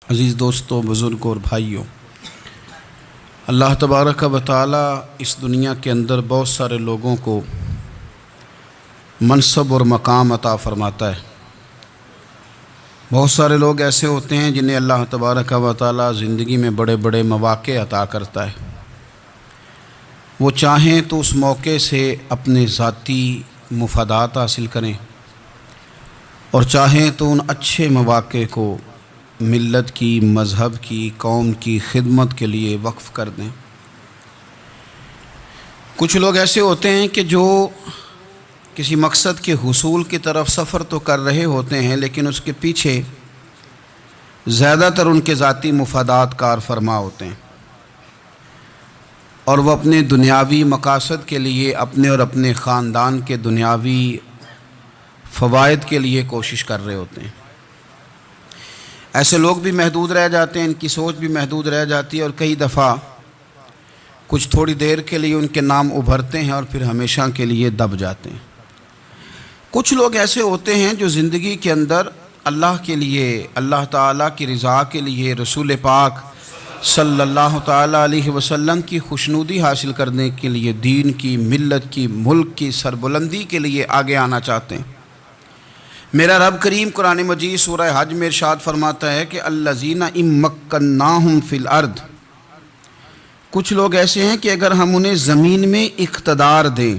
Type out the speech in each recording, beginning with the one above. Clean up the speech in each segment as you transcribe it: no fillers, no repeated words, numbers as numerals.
عزیز دوستوں، بزرگوں اور بھائیوں، اللہ تبارک و تعالی اس دنیا کے اندر بہت سارے لوگوں کو منصب اور مقام عطا فرماتا ہے۔ بہت سارے لوگ ایسے ہوتے ہیں جنہیں اللہ تبارک و تعالی زندگی میں بڑے بڑے مواقع عطا کرتا ہے۔ وہ چاہیں تو اس موقع سے اپنے ذاتی مفادات حاصل کریں اور چاہیں تو ان اچھے مواقع کو ملت کی، مذہب کی، قوم کی خدمت کے لیے وقف کر دیں۔ کچھ لوگ ایسے ہوتے ہیں کہ جو کسی مقصد کے حصول کی طرف سفر تو کر رہے ہوتے ہیں، لیکن اس کے پیچھے زیادہ تر ان کے ذاتی مفادات کار فرما ہوتے ہیں، اور وہ اپنے دنیاوی مقاصد کے لیے، اپنے اور اپنے خاندان کے دنیاوی فوائد کے لیے کوشش کر رہے ہوتے ہیں۔ ایسے لوگ بھی محدود رہ جاتے ہیں، ان کی سوچ بھی محدود رہ جاتی ہے، اور کئی دفعہ کچھ تھوڑی دیر کے لیے ان کے نام ابھرتے ہیں اور پھر ہمیشہ کے لیے دب جاتے ہیں۔ کچھ لوگ ایسے ہوتے ہیں جو زندگی کے اندر اللہ کے لیے، اللہ تعالیٰ کی رضا کے لیے، رسول پاک صلی اللہ تعالیٰ علیہ وسلم کی خوشنودی حاصل کرنے کے لیے، دین کی، ملت کی، ملک کی سربلندی کے لیے آگے آنا چاہتے ہیں۔ میرا رب کریم قرآن مجید سورہ حج میں ارشاد فرماتا ہے کہ الذین ان مکناہم فی الارض، کچھ لوگ ایسے ہیں کہ اگر ہم انہیں زمین میں اقتدار دیں،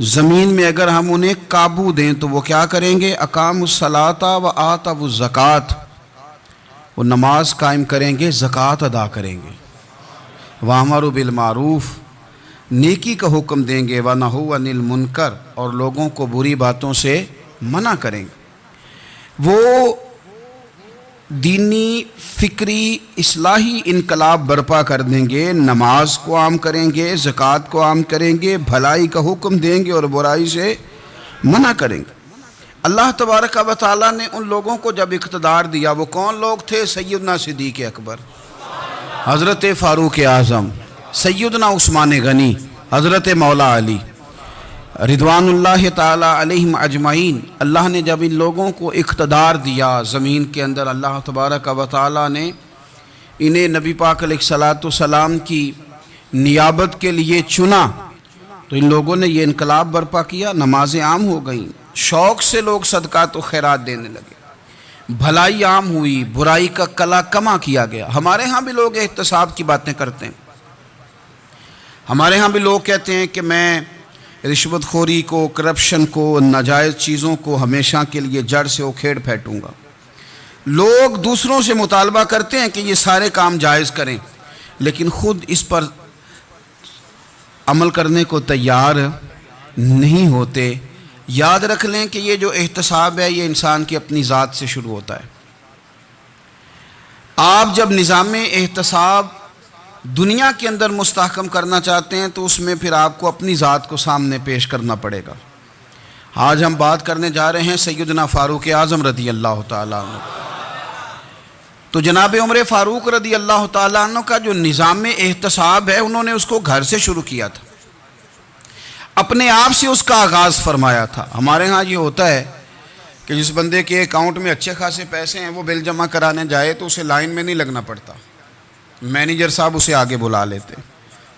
زمین میں اگر ہم انہیں قابو دیں تو وہ کیا کریں گے؟ اقاموا الصلاۃ و آتوا الزکوٰۃ، وہ نماز قائم کریں گے، زکوٰۃ ادا کریں گے، وامروا بالمعروف، نیکی کا حکم دیں گے، ونہوا عن المنکر، اور لوگوں کو بری باتوں سے منع کریں گے۔ وہ دینی، فکری، اصلاحی انقلاب برپا کر دیں گے، نماز کو عام کریں گے، زکوٰۃ کو عام کریں گے، بھلائی کا حکم دیں گے اور برائی سے منع کریں گے۔ اللہ تبارک و تعالیٰ نے ان لوگوں کو جب اقتدار دیا، وہ کون لوگ تھے؟ سیدنا صدیق اکبر، حضرت فاروق اعظم، سیدنا عثمان غنی، حضرت مولا علی رضوان اللہ تعالی علیہم اجمعین۔ اللہ نے جب ان لوگوں کو اقتدار دیا زمین کے اندر، اللہ تبارک و تعالی نے انہیں نبی پاک علیہ الصلاۃ والسلام کی نیابت کے لیے چنا، تو ان لوگوں نے یہ انقلاب برپا کیا، نمازیں عام ہو گئیں، شوق سے لوگ صدقات و خیرات دینے لگے، بھلائی عام ہوئی، برائی کا کلا کما کیا گیا۔ ہمارے ہاں بھی لوگ احتساب کی باتیں کرتے ہیں، ہمارے ہاں بھی لوگ کہتے ہیں کہ میں رشوت خوری کو، کرپشن کو، ناجائز چیزوں کو ہمیشہ کے لیے جڑ سے اکھیڑ پھینٹوں گا۔ لوگ دوسروں سے مطالبہ کرتے ہیں کہ یہ سارے کام جائز کریں، لیکن خود اس پر عمل کرنے کو تیار نہیں ہوتے۔ یاد رکھ لیں کہ یہ جو احتساب ہے، یہ انسان کی اپنی ذات سے شروع ہوتا ہے۔ آپ جب نظام احتساب دنیا کے اندر مستحکم کرنا چاہتے ہیں تو اس میں پھر آپ کو اپنی ذات کو سامنے پیش کرنا پڑے گا۔ آج ہم بات کرنے جا رہے ہیں سیدنا فاروق اعظم رضی اللہ تعالیٰ عنہ۔ تو جناب عمر فاروق رضی اللہ تعالیٰ عنہ کا جو نظام احتساب ہے، انہوں نے اس کو گھر سے شروع کیا تھا، اپنے آپ سے اس کا آغاز فرمایا تھا۔ ہمارے ہاں یہ ہوتا ہے کہ جس بندے کے اکاؤنٹ میں اچھے خاصے پیسے ہیں، وہ بل جمع کرانے جائے تو اسے لائن میں نہیں لگنا پڑتا، مینیجر صاحب اسے آگے بلا لیتے،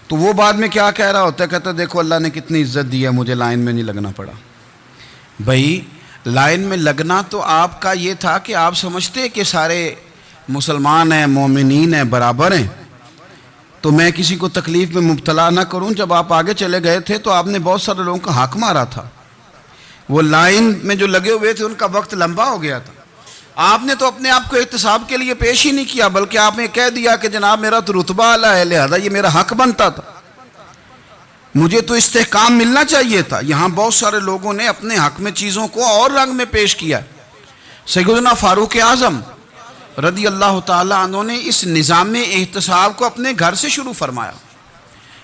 تو وہ بعد میں کیا کہہ رہا ہوتا ہے؟ کہتا دیکھو اللہ نے کتنی عزت دی ہے، مجھے لائن میں نہیں لگنا پڑا۔ بھائی لائن میں لگنا تو آپ کا یہ تھا کہ آپ سمجھتے کہ سارے مسلمان ہیں، مومنین ہیں، برابر ہیں، تو میں کسی کو تکلیف میں مبتلا نہ کروں۔ جب آپ آگے چلے گئے تھے تو آپ نے بہت سارے لوگوں کا حق مارا تھا، وہ لائن میں جو لگے ہوئے تھے ان کا وقت لمبا ہو گیا تھا۔ آپ نے تو اپنے آپ کو احتساب کے لیے پیش ہی نہیں کیا، بلکہ آپ نے کہہ دیا کہ جناب میرا تو رتبہ اعلیٰ ہے، لہذا یہ میرا حق بنتا تھا، مجھے تو استحکام ملنا چاہیے تھا۔ یہاں بہت سارے لوگوں نے اپنے حق میں چیزوں کو اور رنگ میں پیش کیا۔ سیدنا فاروق اعظم رضی اللہ تعالیٰ عنہ نے اس نظام احتساب کو اپنے گھر سے شروع فرمایا۔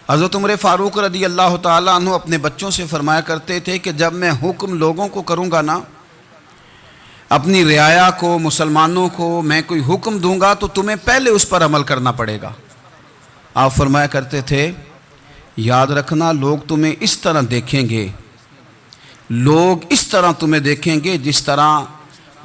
حضرت عمر فاروق رضی اللہ تعالیٰ عنہ اپنے بچوں سے فرمایا کرتے تھے کہ جب میں حکم لوگوں کو کروں گا نا، اپنی رعایا کو، مسلمانوں کو میں کوئی حکم دوں گا تو تمہیں پہلے اس پر عمل کرنا پڑے گا۔ آپ فرمایا کرتے تھے یاد رکھنا، لوگ تمہیں اس طرح دیکھیں گے، لوگ اس طرح تمہیں دیکھیں گے جس طرح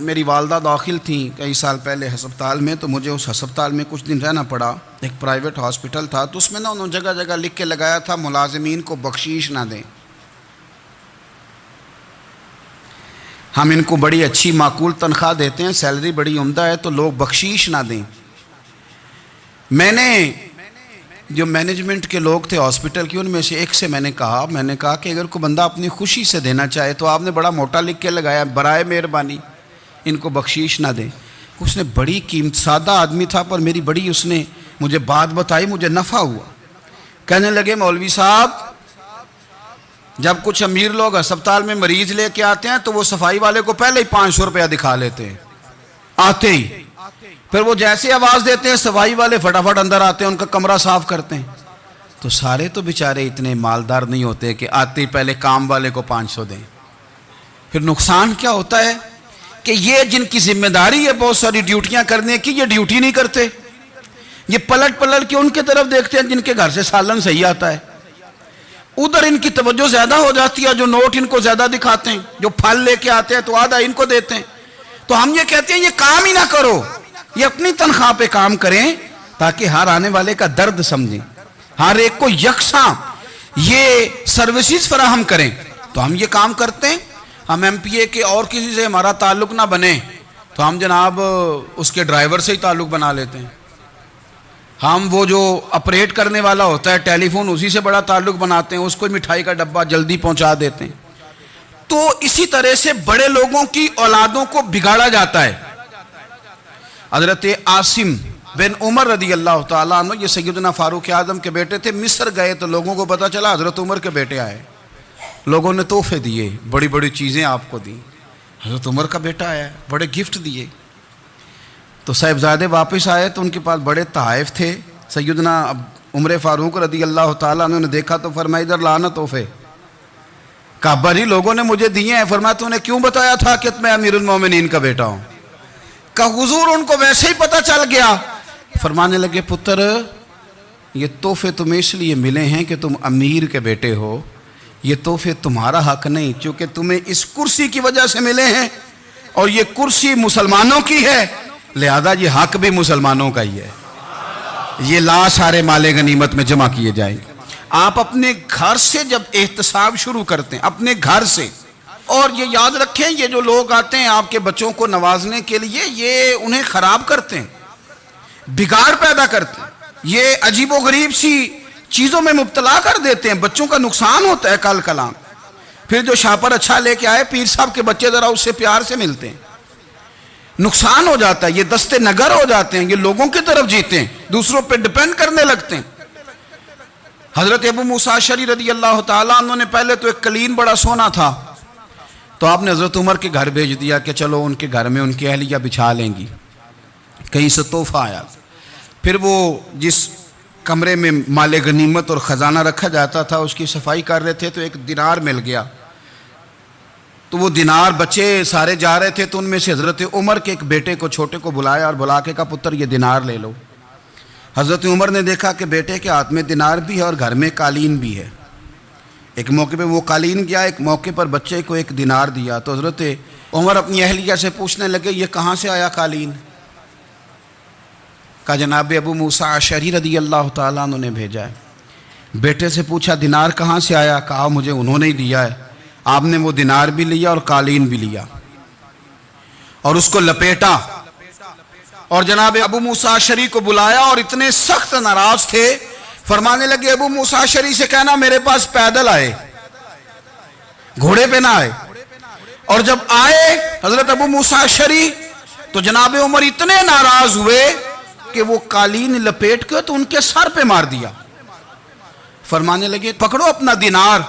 میری والدہ داخل تھیں کئی سال پہلے ہسپتال میں، تو مجھے اس ہسپتال میں کچھ دن رہنا پڑا، ایک پرائیویٹ ہاسپٹل تھا، تو اس میں انہوں نے جگہ جگہ لکھ کے لگایا تھا ملازمین کو بخشیش نہ دیں، ہم ان کو بڑی اچھی معقول تنخواہ دیتے ہیں، سیلری بڑی عمدہ ہے، تو لوگ بخشیش نہ دیں۔ میں نے جو مینجمنٹ کے لوگ تھے ہاسپٹل کی، ان میں سے ایک سے میں نے کہا کہ اگر کوئی بندہ اپنی خوشی سے دینا چاہے تو آپ نے بڑا موٹا لکھ کے لگایا برائے مہربانی ان کو بخشیش نہ دیں۔ اس نے بڑی قیمت، سادہ آدمی تھا پر میری بڑی اس نے مجھے بات بتائی، مجھے نفع ہوا۔ کہنے لگے مولوی صاحب، جب کچھ امیر لوگ ہسپتال میں مریض لے کے آتے ہیں تو وہ صفائی والے کو پہلے ہی 500 روپیہ دکھا لیتے ہیں آتے ہی، پھر وہ جیسے آواز دیتے ہیں صفائی والے فٹافٹ اندر آتے ہیں، ان کا کمرہ صاف کرتے ہیں۔ تو سارے تو بیچارے اتنے مالدار نہیں ہوتے کہ آتے ہی پہلے کام والے کو 500 دیں۔ پھر نقصان کیا ہوتا ہے کہ یہ جن کی ذمہ داری ہے بہت ساری ڈیوٹیاں کرنے کی، یہ ڈیوٹی نہیں کرتے، یہ پلٹ کے ان کے طرف دیکھتے ہیں جن کے گھر سے سالن صحیح آتا ہے، ادھر ان کی توجہ زیادہ ہو جاتی ہے، جو نوٹ ان کو زیادہ دکھاتے ہیں، جو پھل لے کے آتے ہیں تو آدھا ان کو دیتے ہیں۔ تو ہم یہ کہتے ہیں یہ کام ہی نہ کرو، یہ اپنی تنخواہ پہ کام کریں تاکہ ہر آنے والے کا درد سمجھیں، ہر ایک کو یکساں یہ سروسز فراہم کریں۔ تو ہم یہ کام کرتے ہیں، ہم ایم پی اے کے اور کسی سے ہمارا تعلق نہ بنے تو ہم جناب اس کے ڈرائیور سے ہی تعلق بنا لیتے ہیں، ہم وہ جو آپریٹ کرنے والا ہوتا ہے ٹیلی فون اسی سے بڑا تعلق بناتے ہیں، اس کو مٹھائی کا ڈبہ جلدی پہنچا دیتے ہیں۔ تو اسی طرح سے بڑے لوگوں کی اولادوں کو بگاڑا جاتا ہے۔ حضرت عاصم بن عمر رضی اللہ تعالیٰ عنہ، یہ سیدنا فاروق اعظم کے بیٹے تھے، مصر گئے تو لوگوں کو پتہ چلا حضرت عمر کے بیٹے آئے، لوگوں نے تحفے دیے، بڑی بڑی چیزیں آپ کو دی، حضرت عمر کا بیٹا آیا ہے، بڑے گفٹ دیے۔ تو صاحبزادے واپس آئے تو ان کے پاس بڑے تحائف تھے، سیدنا عمر فاروق رضی اللہ تعالیٰ عنہ نے دیکھا تو فرمایا ادھر لانا تحفے۔ کہا بھائی لوگوں نے مجھے دیے ہیں۔ فرمایا تو نے کیوں بتایا تھا کہ میں امیر المومنین کا بیٹا ہوں؟ کہا حضور ان کو ویسے ہی پتہ چل گیا۔ فرمانے لگے پتر یہ تحفے تمہیں اس لیے ملے ہیں کہ تم امیر کے بیٹے ہو، یہ تحفے تمہارا حق نہیں، چونکہ تمہیں اس کرسی کی وجہ سے ملے ہیں اور یہ کرسی مسلمانوں کی ہے، لہذا یہ حق بھی مسلمانوں کا ہی ہے، یہ لا سارے مال غنیمت میں جمع کیے جائیں گے۔ آپ اپنے گھر سے جب احتساب شروع کرتے ہیں، اپنے گھر سے، اور یہ یاد رکھیں یہ جو لوگ آتے ہیں آپ کے بچوں کو نوازنے کے لیے، یہ انہیں خراب کرتے ہیں، بگاڑ پیدا کرتے ہیں، یہ عجیب و غریب سی چیزوں میں مبتلا کر دیتے ہیں، بچوں کا نقصان ہوتا ہے کل کلام۔ پھر جو شاپر اچھا لے کے آئے پیر صاحب کے بچے ذرا اس سے پیار سے ملتے ہیں، نقصان ہو جاتا ہے، یہ دستے نگر ہو جاتے ہیں، یہ لوگوں کی طرف جیتے ہیں، دوسروں پہ ڈیپینڈ کرنے لگتے ہیں۔ حضرت ابو موسیٰ اشعری رضی اللہ تعالیٰ عنہ نے پہلے تو ایک قلین بڑا سونا تھا، تو آپ نے حضرت عمر کے گھر بھیج دیا کہ چلو ان کے گھر میں ان کی اہلیہ بچھا لیں گی، کہیں سے تحفہ آیا۔ پھر وہ جس کمرے میں مال غنیمت اور خزانہ رکھا جاتا تھا اس کی صفائی کر رہے تھے تو ایک دینار مل گیا، تو وہ دینار بچے سارے جا رہے تھے، تو ان میں سے حضرت عمر کے ایک بیٹے کو چھوٹے کو بلایا اور بلا کے کہا پتر یہ دینار لے لو۔ حضرت عمر نے دیکھا کہ بیٹے کے ہاتھ میں دینار بھی ہے اور گھر میں قالین بھی ہے، ایک موقع پہ وہ قالین گیا، ایک موقع پر بچے کو ایک دینار دیا۔ تو حضرت عمر اپنی اہلیہ سے پوچھنے لگے یہ کہاں سے آیا قالین؟ کہا جناب ابو موسیٰ اشعری رضی اللہ تعالیٰ عنہ نے بھیجا ہے۔ بیٹے سے پوچھا دینار کہاں سے آیا؟ کہا مجھے انہوں نے ہی دیا ہے۔ آپ نے وہ دینار بھی لیا اور قالین بھی لیا اور اس کو لپیٹا، اور جناب ابو موسیٰ اشعری کو بلایا اور اتنے سخت ناراض تھے، فرمانے لگے ابو موسیٰ اشعری سے کہنا میرے پاس پیدل آئے، گھوڑے پہ نہ آئے۔ اور جب آئے حضرت ابو موسیٰ اشعری تو جناب عمر اتنے ناراض ہوئے کہ وہ قالین لپیٹ کے تو ان کے سر پہ مار دیا۔ فرمانے لگے پکڑو اپنا دینار،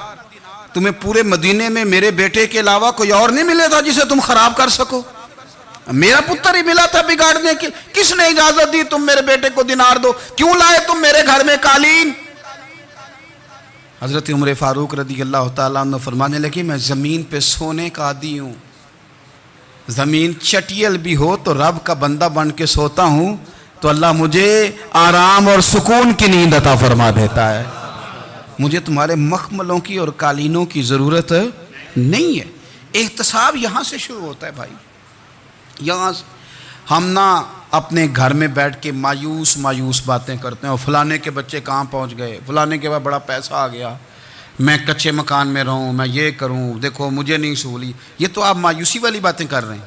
تمہیں پورے مدینے میں میرے بیٹے کے علاوہ کوئی اور نہیں ملے تھا جسے تم خراب کر سکو، میرا پتر ہی ملا تھا بگاڑنے کی، کس نے اجازت دی تم میرے بیٹے کو دینار دو؟ کیوں لائے تم میرے گھر میں قالین؟ حضرت عمر فاروق رضی اللہ تعالیٰ عنہ فرمانے لگے میں زمین پہ سونے کا عادی ہوں، زمین چٹیل بھی ہو تو رب کا بندہ بن کے سوتا ہوں تو اللہ مجھے آرام اور سکون کی نیند عطا فرما دیتا ہے، مجھے تمہارے مخملوں کی اور قالینوں کی ضرورت نہیں ہے۔ احتساب یہاں سے شروع ہوتا ہے بھائی، یہاں ہم نہ اپنے گھر میں بیٹھ کے مایوس باتیں کرتے ہیں، اور فلانے کے بچے کہاں پہنچ گئے، فلانے کے بعد بڑا پیسہ آ گیا، میں کچے مکان میں رہوں، میں یہ کروں، دیکھو مجھے نہیں سہولی۔ یہ تو آپ مایوسی والی باتیں کر رہے ہیں،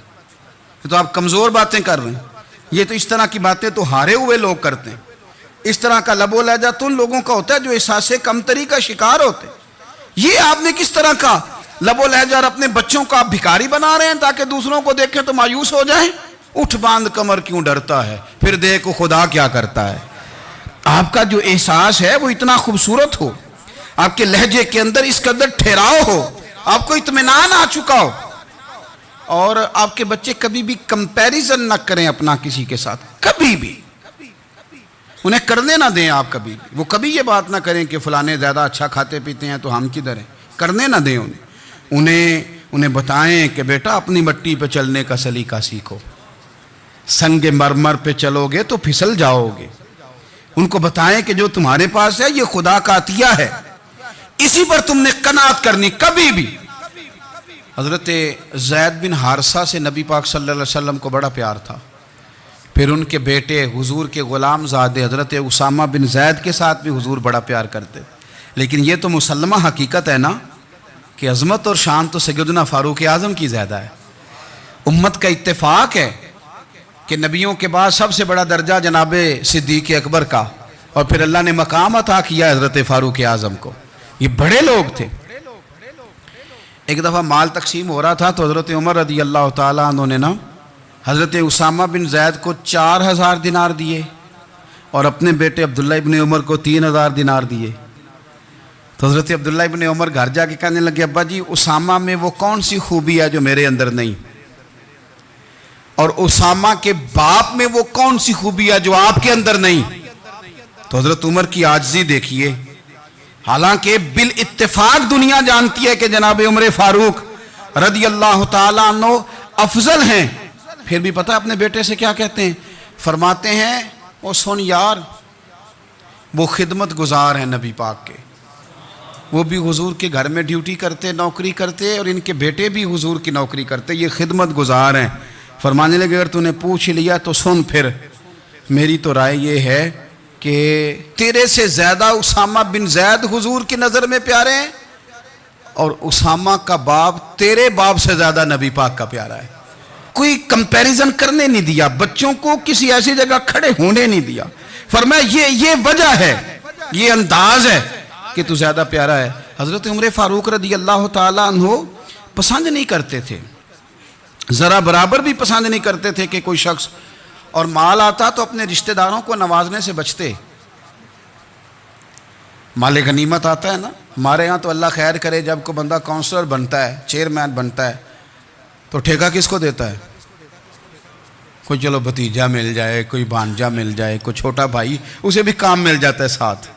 یہ تو آپ کمزور باتیں کر رہے ہیں۔ یہ تو اس طرح کی باتیں تو ہارے ہوئے لوگ کرتے ہیں۔ اس طرح کا لب و لہجہ تو ان لوگوں کا ہوتا ہے جو احساس کمتری کا شکار ہوتے ہیں۔ یہ آپ نے کس طرح کا لب و لہجہ، اور اپنے بچوں کو آپ بھکاری بنا رہے ہیں تاکہ دوسروں کو دیکھیں تو مایوس ہو جائیں۔ اٹھ باندھ کمر کیوں ڈرتا ہے، پھر دیکھو خدا کیا کرتا ہے۔ آپ کا جو احساس ہے وہ اتنا خوبصورت ہو، آپ کے لہجے کے اندر اس قدر ٹھہراؤ ہو، آپ کو اطمینان آ چکا ہو، اور آپ کے بچے کبھی بھی کمپیریزن نہ کریں اپنا کسی کے ساتھ، کبھی بھی انہیں کرنے نہ دیں۔ آپ کبھی وہ کبھی یہ بات نہ کریں کہ فلانے زیادہ اچھا کھاتے پیتے ہیں تو ہم کدھر ہیں، کرنے نہ دیں انہیں بتائیں کہ بیٹا اپنی مٹی پہ چلنے کا سلیقہ سیکھو، سنگ مرمر پہ چلو گے تو پھسل جاؤ گے۔ ان کو بتائیں کہ جو تمہارے پاس ہے یہ خدا کا عطیہ ہے، اسی پر تم نے قناعت کرنی کبھی بھی۔ حضرت زید بن حارثہ سے نبی پاک صلی اللہ علیہ وسلم کو بڑا پیار تھا۔ پھر ان کے بیٹے حضور کے غلام زادے حضرت اسامہ بن زید کے ساتھ بھی حضور بڑا پیار کرتے۔ لیکن یہ تو مسلمہ حقیقت ہے نا کہ عظمت اور شان تو سیدنا فاروق اعظم کی زیادہ ہے۔ امت کا اتفاق ہے کہ نبیوں کے بعد سب سے بڑا درجہ جناب صدیق اکبر کا، اور پھر اللہ نے مقام عطا کیا حضرت فاروق اعظم کو۔ یہ بڑے لوگ تھے۔ ایک دفعہ مال تقسیم ہو رہا تھا تو حضرت عمر رضی اللہ تعالیٰ عنہ نے حضرت اسامہ بن زید کو 4000 دینار دیے، اور اپنے بیٹے عبداللہ ابن عمر کو 3000 دینار دیے۔ تو حضرت عبداللہ ابن عمر گھر جا کے کہنے لگے، ابا جی اسامہ میں وہ کون سی خوبی ہے جو میرے اندر نہیں، اور اسامہ کے باپ میں وہ کون سی خوبی ہے جو آپ کے اندر نہیں۔ تو حضرت عمر کی عاجزی دیکھیے، حالانکہ بالاتفاق دنیا جانتی ہے کہ جناب عمر فاروق رضی اللہ تعالیٰ عنہ افضل ہیں، پھر بھی پتہ اپنے بیٹے سے کیا کہتے ہیں؟ فرماتے ہیں وہ سن یار، وہ خدمت گزار ہیں نبی پاک کے، وہ بھی حضور کے گھر میں ڈیوٹی کرتے، نوکری کرتے، اور ان کے بیٹے بھی حضور کی نوکری کرتے، یہ خدمت گزار ہیں۔ فرمانے لگے اگر تو نے پوچھ لیا تو سن، پھر میری تو رائے یہ ہے کہ تیرے سے زیادہ اسامہ بن زید حضور کی نظر میں پیارے ہیں، اور اسامہ کا باپ تیرے باپ سے زیادہ نبی پاک کا پیارا ہے۔ کوئی کمپیریزن کرنے نہیں دیا، بچوں کو کسی ایسی جگہ کھڑے ہونے نہیں دیا۔ فرمایا یہ وجہ ہے، یہ انداز ہے کہ تو زیادہ پیارا ہے۔ حضرت عمر فاروق رضی اللہ تعالیٰ عنہ پسند نہیں کرتے تھے، ذرا برابر بھی پسند نہیں کرتے تھے کہ کوئی شخص اور مال آتا تو اپنے رشتہ داروں کو نوازنے سے بچتے۔ مال غنیمت آتا ہے نا، ہمارے ہاں تو اللہ خیر کرے جب کوئی بندہ کونسلر بنتا ہے، چیئرمین بنتا ہے، تو ٹھیکہ کس کو دیتا ہے؟ کوئی چلو بھتیجا مل جائے، کوئی بھانجا مل جائے، کوئی چھوٹا بھائی، اسے بھی کام مل جاتا ہے ساتھ۔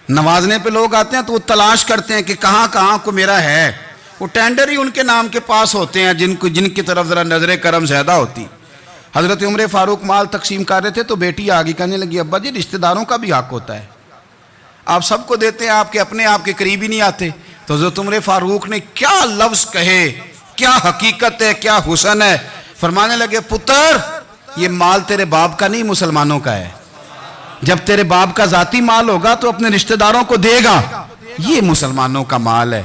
نوازنے پہ لوگ آتے ہیں تو وہ تلاش کرتے ہیں کہ کہاں کہاں کو میرا ہے، وہ ٹینڈر ہی ان کے نام کے پاس ہوتے ہیں جن کی طرف ذرا نظر کرم زیادہ ہوتی۔ حضرت عمر فاروق مال تقسیم کر رہے تھے تو بیٹی آگے کہنے لگی، ابا جی رشتہ داروں کا بھی حق ہوتا ہے، آپ سب کو دیتے ہیں، آپ کے اپنے آپ کے قریب ہی نہیں آتے۔ تو حضرت عمر فاروق نے کیا لفظ کہے، کیا حقیقت ہے، کیا حسن ہے۔ فرمانے لگے پتر یہ مال تیرے باپ کا نہیں مسلمانوں کا ہے، جب تیرے باپ کا ذاتی مال ہوگا تو اپنے رشتہ داروں کو دے گا، یہ مسلمانوں کا مال ہے،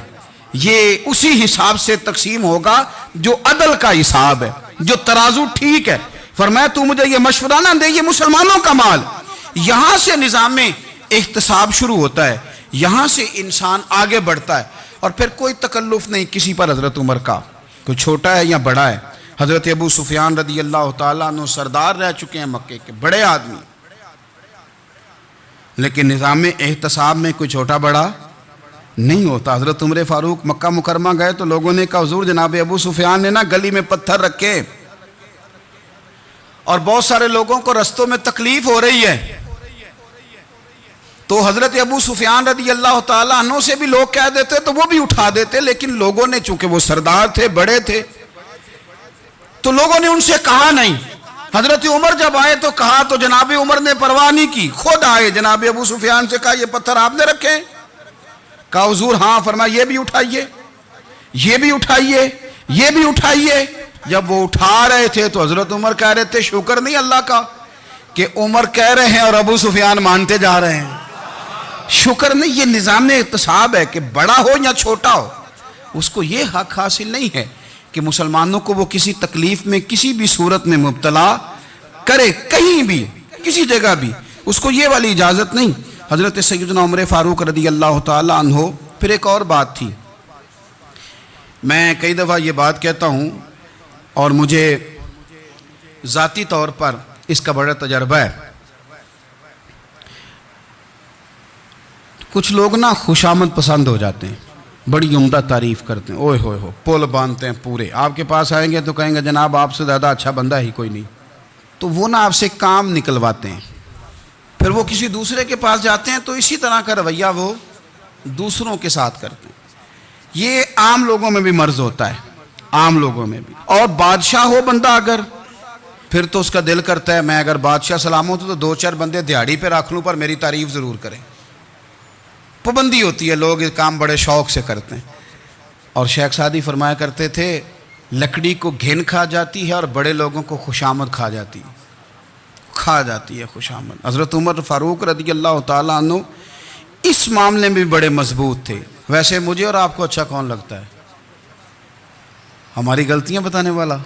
یہ اسی حساب سے تقسیم ہوگا جو عدل کا حساب ہے، جو ترازو ٹھیک ہے۔ فرمایا تو مجھے یہ مشورہ نہ دے، یہ مسلمانوں کا مال۔ یہاں سے نظام احتساب شروع ہوتا ہے، یہاں سے انسان آگے بڑھتا ہے، اور پھر کوئی تکلف نہیں کسی پر حضرت عمر کا، کوئی چھوٹا ہے یا بڑا ہے۔ حضرت ابو سفیان رضی اللہ تعالیٰ عنہ سردار رہ چکے ہیں مکے کے، بڑے آدمی، لیکن نظام احتساب میں کوئی چھوٹا بڑا نہیں ہوتا۔ حضرت عمر فاروق مکہ مکرمہ گئے تو لوگوں نے کہا حضور جناب ابو سفیان نے نا گلی میں پتھر رکھے، اور بہت سارے لوگوں کو رستوں میں تکلیف ہو رہی ہے۔ تو حضرت ابو سفیان رضی اللہ تعالیٰ عنہ سے بھی لوگ کہہ دیتے تو وہ بھی اٹھا دیتے، لیکن لوگوں نے چونکہ وہ سردار تھے، بڑے تھے، تو لوگوں نے ان سے کہا نہیں۔ حضرت عمر جب آئے تو کہا تو جناب عمر نے پرواہ نہیں کی، خود آئے جناب ابو سفیان سے کہا یہ پتھر آپ نے رکھے؟ کہا حضور ہاں۔ فرمایا یہ بھی اٹھائیے، یہ بھی اٹھائیے، یہ بھی اٹھائیے۔ جب وہ اٹھا رہے تھے تو حضرت عمر کہہ رہے تھے شکر نہیں اللہ کا کہ عمر کہہ رہے ہیں اور ابو سفیان مانتے جا رہے ہیں. شکر نہیں. یہ نظام احتساب ہے کہ بڑا ہو یا چھوٹا ہو اس کو یہ حق حاصل نہیں ہے کہ مسلمانوں کو وہ کسی تکلیف میں کسی بھی صورت میں مبتلا کرے, کہیں بھی کسی جگہ بھی, اس کو یہ والی اجازت نہیں. حضرت سیدنا عمر فاروق رضی اللہ تعالی عنہ. پھر ایک اور بات تھی, میں کئی دفعہ یہ بات کہتا ہوں اور مجھے ذاتی طور پر اس کا بڑا تجربہ ہے. کچھ لوگ نا خوشامد پسند ہو جاتے ہیں, بڑی عمدہ تعریف کرتے ہیں, اوئے ہوئے ہو پول باندھتے ہیں پورے. آپ کے پاس آئیں گے تو کہیں گے جناب آپ سے زیادہ اچھا بندہ ہی کوئی نہیں. تو وہ نا آپ سے کام نکلواتے ہیں, پھر وہ کسی دوسرے کے پاس جاتے ہیں تو اسی طرح کا رویہ وہ دوسروں کے ساتھ کرتے ہیں. یہ عام لوگوں میں بھی مرض ہوتا ہے, عام لوگوں میں بھی. اور بادشاہ ہو بندہ اگر, پھر تو اس کا دل کرتا ہے میں اگر بادشاہ سلام ہوں تو دو چار بندے دیہڑی پہ رکھ لوں پر میری تعریف ضرور کریں. پابندی ہوتی ہے, لوگ یہ کام بڑے شوق سے کرتے ہیں. اور شیخ سعدی فرمایا کرتے تھے لکڑی کو گھن کھا جاتی ہے اور بڑے لوگوں کو خوشامد کھا جاتی ہے خوشامد. حضرت عمر فاروق رضی اللہ تعالیٰ عنہ اس معاملے میں بھی بڑے مضبوط تھے. ویسے مجھے اور آپ کو اچھا کون لگتا ہے؟ ہماری غلطیاں بتانے والا.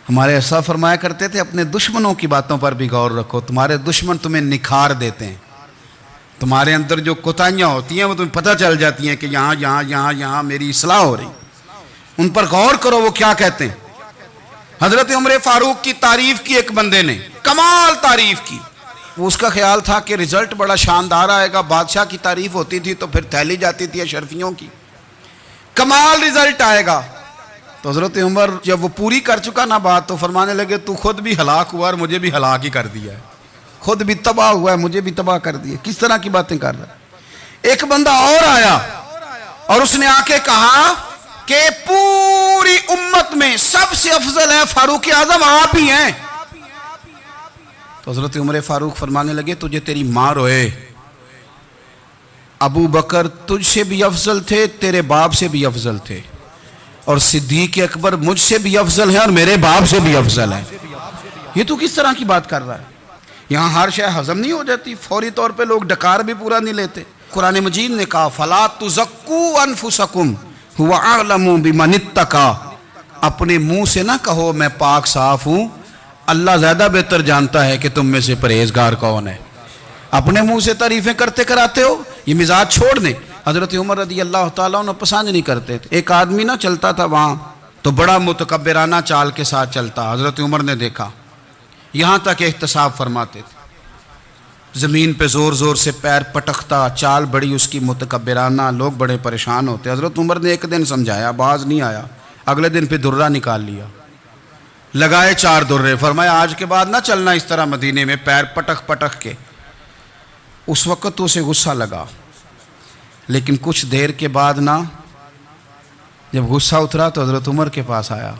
ہمارے ایسا فرمایا کرتے تھے اپنے دشمنوں کی باتوں پر بھی غور رکھو, تمہارے دشمن تمہیں نکھار دیتے ہیں. تمہارے اندر جو کوتاہیاں ہوتی ہیں وہ تمہیں پتہ چل جاتی ہیں کہ یہاں میری اصلاح ہو رہی, ان پر غور کرو وہ کیا کہتے ہیں. حضرت عمر فاروق کی تعریف کی ایک بندے نے, کمال تعریف کی. وہ اس کا خیال تھا کہ رزلٹ بڑا شاندار آئے گا. بادشاہ کی تعریف ہوتی تھی تو پھر تھیلی جاتی تھی اشرفیوں کی, کمال رزلٹ آئے گا. تو حضرت عمر جب وہ پوری کر چکا نا بات تو فرمانے لگے تو خود بھی ہلاک ہوا اور مجھے بھی ہلاک ہی کر دیا ہے. خود بھی تباہ ہوا ہے, مجھے بھی تباہ کر دیا. کس طرح کی باتیں کر رہا ہے. ایک بندہ اور آیا اور اس نے آ کے کہا کہ پوری امت میں سب سے افضل ہے فاروق اعظم آپ ہی ہیں. تو حضرت عمر فاروق فرمانے لگے تجھے تیری ماں روئے, ابو بکر تجھ سے بھی افضل تھے, تیرے باپ سے بھی افضل تھے, اور صدیق اکبر مجھ سے بھی افضل ہیں اور میرے باپ سے بھی افضل ہیں. یہ تو کس طرح کی بات کر رہا ہے؟ یہاں ہر شے ہضم نہیں ہو جاتی, فوری طور پہ لوگ ڈکار بھی پورا نہیں لیتے. قرآن مجید نے کہا فَلَا تُزَكُّوا أَنفُسَكُمْ هُوَ أَعْلَمُ بِمَنِ اتَّقَىٰ. اپنے منہ سے نہ کہو میں پاک صاف ہوں, اللہ زیادہ بہتر جانتا ہے کہ تم میں سے پرہیزگار کون ہے. اپنے منہ سے تعریفیں کرتے کراتے ہو, یہ مزاج چھوڑ دیں. حضرت عمر رضی اللہ تعالیٰ عنہ پسند نہیں کرتے تھے. ایک آدمی نہ چلتا تھا وہاں تو بڑا متکبرانہ چال کے ساتھ چلتا. حضرت عمر نے دیکھا, یہاں تک احتساب فرماتے تھے, زمین پہ زور زور سے پیر پٹکتا, چال بڑی اس کی متکبرانہ, لوگ بڑے پریشان ہوتے. حضرت عمر نے ایک دن سمجھایا, باز نہیں آیا. اگلے دن پہ درہ نکال لیا, لگائے 4 درے, فرمایا آج کے بعد نہ چلنا اس طرح مدینے میں پیر پٹک پٹک کے. اس وقت تو اسے غصہ لگا, لیکن کچھ دیر کے بعد نا جب غصہ اترا تو حضرت عمر کے پاس آیا,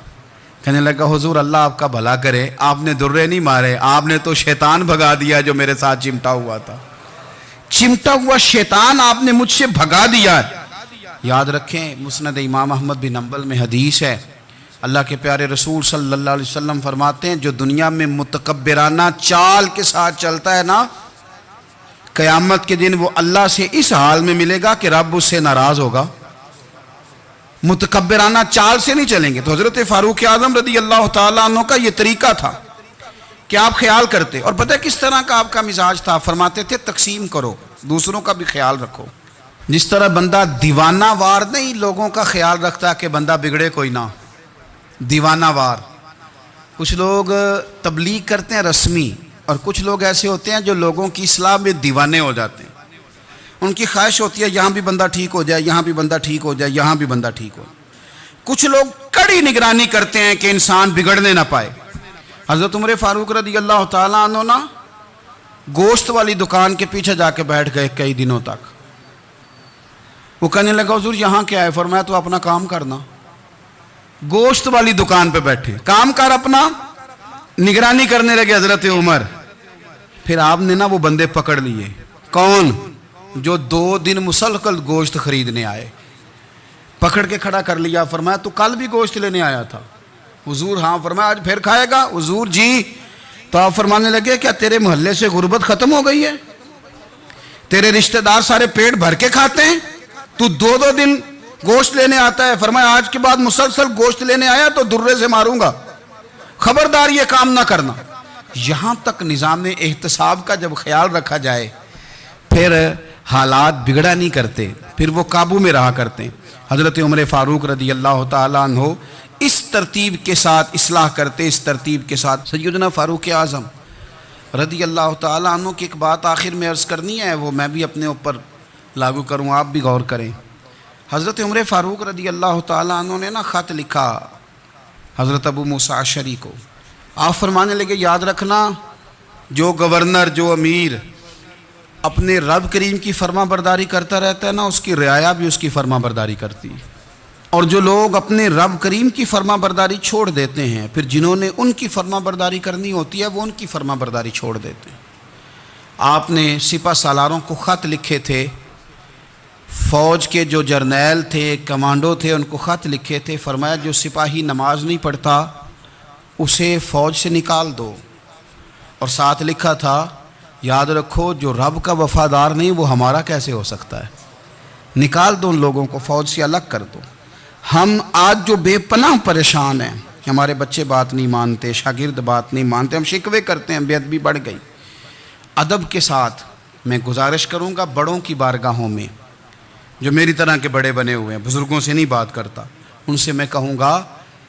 کہنے لگا حضور اللہ آپ کا بھلا کرے, آپ نے درے نہیں مارے, آپ نے تو شیطان بھگا دیا جو میرے ساتھ چمٹا ہوا تھا. چمٹا ہوا شیطان آپ نے مجھ سے بھگا دیا. یاد رکھیں مسند امام احمد بن حنبل میں حدیث ہے, اللہ کے پیارے رسول صلی اللہ علیہ وسلم فرماتے ہیں جو دنیا میں متکبرانہ چال کے ساتھ چلتا ہے نا, قیامت کے دن وہ اللہ سے اس حال میں ملے گا کہ رب اس سے ناراض ہوگا. متکبرانہ چال سے نہیں چلیں گے. تو حضرت فاروق اعظم رضی اللہ تعالیٰ عنہ کا یہ طریقہ تھا کہ آپ خیال کرتے. اور پتہ کس طرح کا آپ کا مزاج تھا؟ فرماتے تھے تقسیم کرو, دوسروں کا بھی خیال رکھو. جس طرح بندہ دیوانہ وار نہیں لوگوں کا خیال رکھتا کہ بندہ بگڑے کوئی نہ, دیوانہ وار. کچھ لوگ تبلیغ کرتے ہیں رسمی, اور کچھ لوگ ایسے ہوتے ہیں جو لوگوں کی اصلاح میں دیوانے ہو جاتے ہیں. ان کی خواہش ہوتی ہے یہاں بھی بندہ ٹھیک ہو جائے, یہاں بھی بندہ ٹھیک ہو جائے, یہاں بھی بندہ ٹھیک ہو. کچھ لوگ کڑی نگرانی کرتے ہیں کہ انسان بگڑنے نہ پائے. حضرت عمر فاروق رضی اللہ تعالیٰ عنہ نا گوشت والی دکان کے پیچھے جا کے بیٹھ گئے کئی دنوں تک. وہ کہنے لگا حضور یہاں کیا ہے؟ فرمایا تو اپنا کام کرنا. گوشت والی دکان پہ بیٹھے, کام کر اپنا. نگرانی کرنے لگے حضرت عمر. پھر آپ نے نا وہ بندے پکڑ لیے. کون؟ جو 2 دن مسلسل گوشت خریدنے آئے. پکڑ کے کھڑا کر لیا. فرمایا تو کل بھی گوشت لینے آیا تھا؟ حضور ہاں. فرمایا آج پھر کھائے گا؟ حضور جی. تو آپ فرمانے لگے کیا تیرے محلے سے غربت ختم ہو گئی ہے؟ تیرے رشتہ دار سارے پیٹ بھر کے کھاتے ہیں، تو دو دو دن گوشت لینے آتا ہے. فرمایا آج کے بعد مسلسل گوشت لینے آیا تو درے سے ماروں گا، خبردار یہ کام نہ کرنا. یہاں تک نظام احتساب کا جب خیال رکھا جائے پھر حالات بگڑا نہیں کرتے، پھر وہ قابو میں رہا کرتے ہیں. حضرت عمر فاروق رضی اللہ تعالیٰ عنہ اس ترتیب کے ساتھ اصلاح کرتے، اس ترتیب کے ساتھ. سیدنا فاروق اعظم رضی اللہ تعالیٰ عنہ کی ایک بات آخر میں عرض کرنی ہے، وہ میں بھی اپنے اوپر لاگو کروں، آپ بھی غور کریں. حضرت عمر فاروق رضی اللہ تعالیٰ عنہ نے خط لکھا حضرت ابو موسیٰ اشعری کو. آپ فرمانے لگے یاد رکھنا، جو گورنر، جو امیر اپنے رب کریم کی فرما برداری کرتا رہتا ہے نا، اس کی رعایا بھی اس کی فرما برداری کرتی. اور جو لوگ اپنے رب کریم کی فرما برداری چھوڑ دیتے ہیں، پھر جنہوں نے ان کی فرما برداری کرنی ہوتی ہے وہ ان کی فرما برداری چھوڑ دیتے ہیں. آپ نے سپہ سالاروں کو خط لکھے تھے، فوج کے جو جرنیل تھے، کمانڈو تھے، ان کو خط لکھے تھے. فرمایا جو سپاہی نماز نہیں پڑھتا اسے فوج سے نکال دو. اور ساتھ لکھا تھا یاد رکھو جو رب کا وفادار نہیں وہ ہمارا کیسے ہو سکتا ہے، نکال دو ان لوگوں کو، فوج سے الگ کر دو. ہم آج جو بے پناہ پریشان ہیں، ہمارے بچے بات نہیں مانتے، شاگرد بات نہیں مانتے، ہم شکوے کرتے ہیں، بے ادبی بڑھ گئی. ادب کے ساتھ میں گزارش کروں گا بڑوں کی بارگاہوں میں، جو میری طرح کے بڑے بنے ہوئے ہیں، بزرگوں سے نہیں بات کرتا، ان سے میں کہوں گا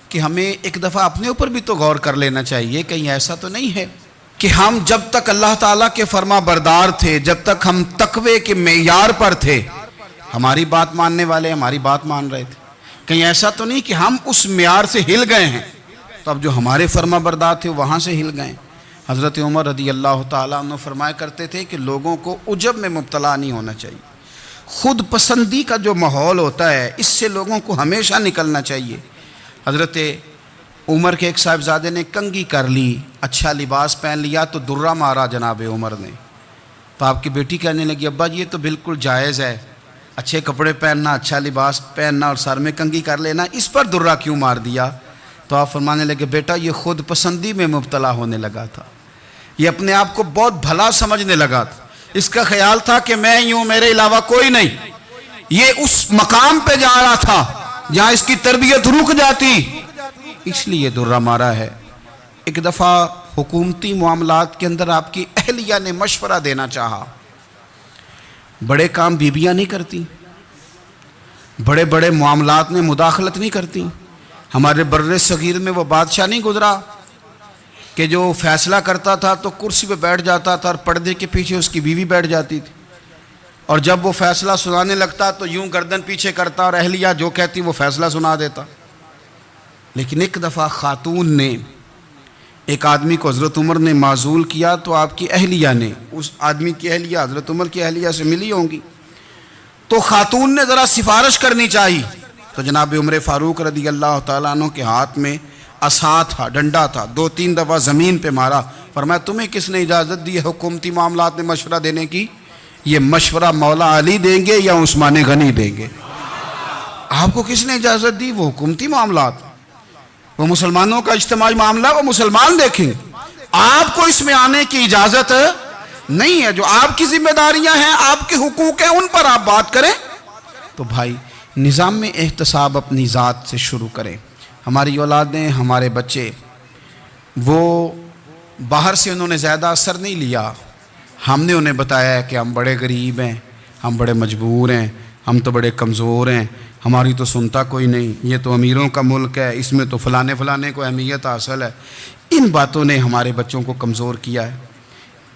کہ ہمیں ایک دفعہ اپنے اوپر بھی تو غور کر لینا چاہیے. کہیں ایسا تو نہیں ہے کہ ہم جب تک اللہ تعالیٰ کے فرما بردار تھے، جب تک ہم تقوی کے معیار پر تھے، ہماری بات ماننے والے ہماری بات مان رہے تھے. کہیں ایسا تو نہیں کہ ہم اس معیار سے ہل گئے ہیں تو اب جو ہمارے فرما بردار تھے وہاں سے ہل گئے. حضرت عمر رضی اللہ تعالیٰ عنہ فرمایا کرتے تھے کہ لوگوں کو عجب میں مبتلا نہیں ہونا چاہیے. خود پسندی کا جو ماحول ہوتا ہے اس سے لوگوں کو ہمیشہ نکلنا چاہیے. حضرت عمر کے ایک صاحبزادے نے کنگھی کر لی، اچھا لباس پہن لیا تو درہ مارا جناب عمر نے. تو آپ کی بیٹی کہنے لگی ابا یہ تو بالکل جائز ہے، اچھے کپڑے پہننا، اچھا لباس پہننا اور سر میں کنگھی کر لینا، اس پر درہ کیوں مار دیا؟ تو آپ فرمانے لگے بیٹا یہ خود پسندی میں مبتلا ہونے لگا تھا، یہ اپنے آپ کو بہت بھلا سمجھنے لگا تھا، اس کا خیال تھا کہ میں ہی ہوں، میرے علاوہ کوئی نہیں. یہ اس مقام پہ جا رہا تھا جہاں اس کی تربیت رک جاتی، اس لیے درہ مارا ہے. ایک دفعہ حکومتی معاملات کے اندر آپ کی اہلیہ نے مشورہ دینا چاہا. بڑے کام بیویاں نہیں کرتی، بڑے بڑے معاملات میں مداخلت نہیں کرتی. ہمارے بر صغیر میں وہ بادشاہ نہیں گزرا کہ جو فیصلہ کرتا تھا تو کرسی پہ بیٹھ جاتا تھا اور پردے کے پیچھے اس کی بیوی بیٹھ جاتی تھی، اور جب وہ فیصلہ سنانے لگتا تو یوں گردن پیچھے کرتا اور اہلیہ جو کہتی وہ فیصلہ سنا دیتا. لیکن ایک دفعہ خاتون نے ایک آدمی کو حضرت عمر نے معزول کیا تو آپ کی اہلیہ نے، اس آدمی کی اہلیہ حضرت عمر کی اہلیہ سے ملی ہوں گی، تو خاتون نے ذرا سفارش کرنی چاہیے. تو جناب عمر فاروق رضی اللہ تعالیٰ عنہ کے ہاتھ میں عصا تھا، ڈنڈا تھا، 2-3 دفعہ زمین پہ مارا. فرمایا تمہیں کس نے اجازت دی ہے حکومتی معاملات میں مشورہ دینے کی؟ یہ مشورہ مولا علی دیں گے یا عثمان غنی دیں گے؟ آپ کو کس نے اجازت دی؟ وہ حکومتی معاملات، وہ مسلمانوں کا اجتماعی معاملہ، وہ مسلمان دیکھیں گے. آپ کو اس میں آنے کی اجازت نہیں ہے. جو آپ کی ذمہ داریاں ہیں، آپ کے حقوق ہیں، ان پر آپ بات کریں. تو بھائی نظام میں احتساب اپنی ذات سے شروع کریں. ہماری اولادیں، ہمارے بچے، وہ باہر سے انہوں نے زیادہ اثر نہیں لیا. ہم نے انہیں بتایا ہے کہ ہم بڑے غریب ہیں، ہم بڑے مجبور ہیں، ہم تو بڑے کمزور ہیں، ہماری تو سنتا کوئی نہیں، یہ تو امیروں کا ملک ہے، اس میں تو فلانے فلانے کو اہمیت حاصل ہے. ان باتوں نے ہمارے بچوں کو کمزور کیا ہے.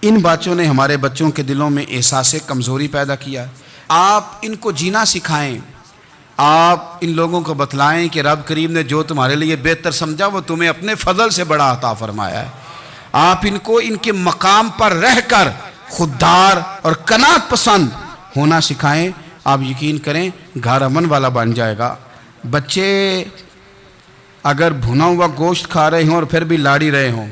ان باتوں نے ہمارے بچوں کے دلوں میں احساس کمزوری پیدا کیا ہے. آپ ان کو جینا سکھائیں. آپ ان لوگوں کو بتلائیں کہ رب کریم نے جو تمہارے لیے بہتر سمجھا وہ تمہیں اپنے فضل سے بڑا عطا فرمایا ہے. آپ ان کو ان کے مقام پر رہ کر خوددار اور قناعت پسند ہونا سکھائیں. آپ یقین کریں گھر امن والا بن جائے گا. بچے اگر بھنا ہوا گوشت کھا رہے ہوں اور پھر بھی لاڑی رہے ہوں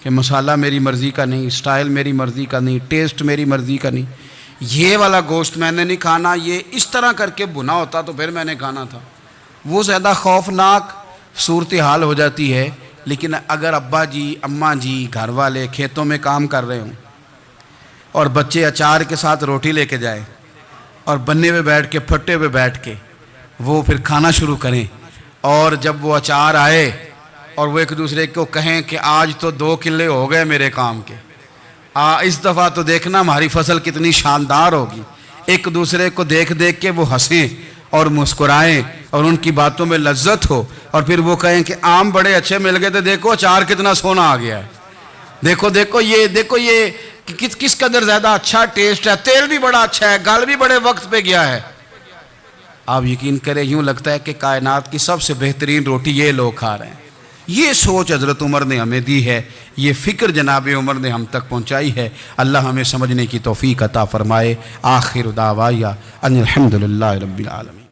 کہ مسالہ میری مرضی کا نہیں، سٹائل میری مرضی کا نہیں، ٹیسٹ میری مرضی کا نہیں، یہ والا گوشت میں نے نہیں کھانا، یہ اس طرح کر کے بنا ہوتا تو پھر میں نے کھانا تھا۔ وہ زیادہ خوفناک صورتحال ہو جاتی ہے۔ لیکن اگر ابا جی اماں جی گھر والے کھیتوں میں کام کر رہے ہوں اور بچے اچار کے ساتھ روٹی لے کے جائیں اور بننے پہ بیٹھ کے پھٹے پہ بیٹھ کے وہ پھر کھانا شروع کریں، اور جب وہ اچار آئے اور وہ ایک دوسرے کو کہیں کہ آج تو 2 کلے ہو گئے میرے کام کے، اس دفعہ تو دیکھنا ہماری فصل کتنی شاندار ہوگی، ایک دوسرے کو دیکھ دیکھ کے وہ ہنسیں اور مسکرائیں اور ان کی باتوں میں لذت ہو، اور پھر وہ کہیں کہ آم بڑے اچھے مل گئے تھے، دیکھو اچار کتنا سونا آ گیا ہے، دیکھو یہ کس قدر زیادہ اچھا ٹیسٹ ہے، تیل بھی بڑا اچھا ہے، گل بھی بڑے وقت پہ گیا ہے۔ آپ یقین کریں یوں لگتا ہے کہ کائنات کی سب سے بہترین روٹی یہ لوگ کھا رہے ہیں۔ یہ سوچ حضرت عمر نے ہمیں دی ہے، یہ فکر جناب عمر نے ہم تک پہنچائی ہے۔ اللہ ہمیں سمجھنے کی توفیق عطا فرمائے۔ آخر دعوایا ان الحمدللہ رب العالمین۔